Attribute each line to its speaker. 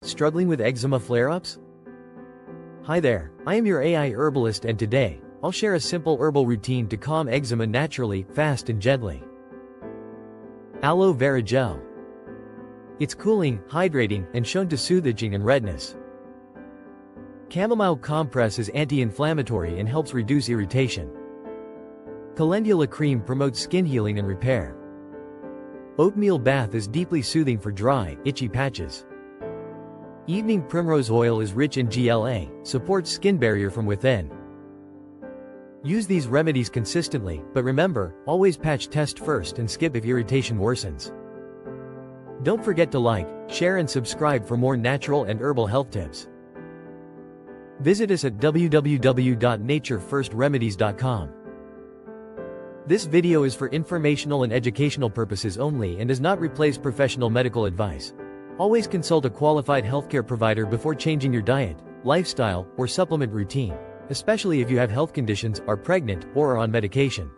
Speaker 1: Struggling with eczema flare-ups? Hi there, I am your AI Herbalist, and today, I'll share a simple herbal routine to calm eczema naturally, fast and gently. Aloe vera gel. It's cooling, hydrating, and shown to soothe itching and redness. Chamomile compress is anti-inflammatory and helps reduce irritation. Calendula cream promotes skin healing and repair. Oatmeal bath is deeply soothing for dry, itchy patches. Evening primrose oil is rich in GLA, supports skin barrier from within. Use these remedies consistently, but remember, always patch test first and skip if irritation worsens. Don't forget to like, share and subscribe for more natural and herbal health tips. Visit us at www.naturefirstremedies.com. This video is for informational and educational purposes only and does not replace professional medical advice. Always consult a qualified healthcare provider before changing your diet, lifestyle, or supplement routine, especially if you have health conditions, are pregnant, or are on medication.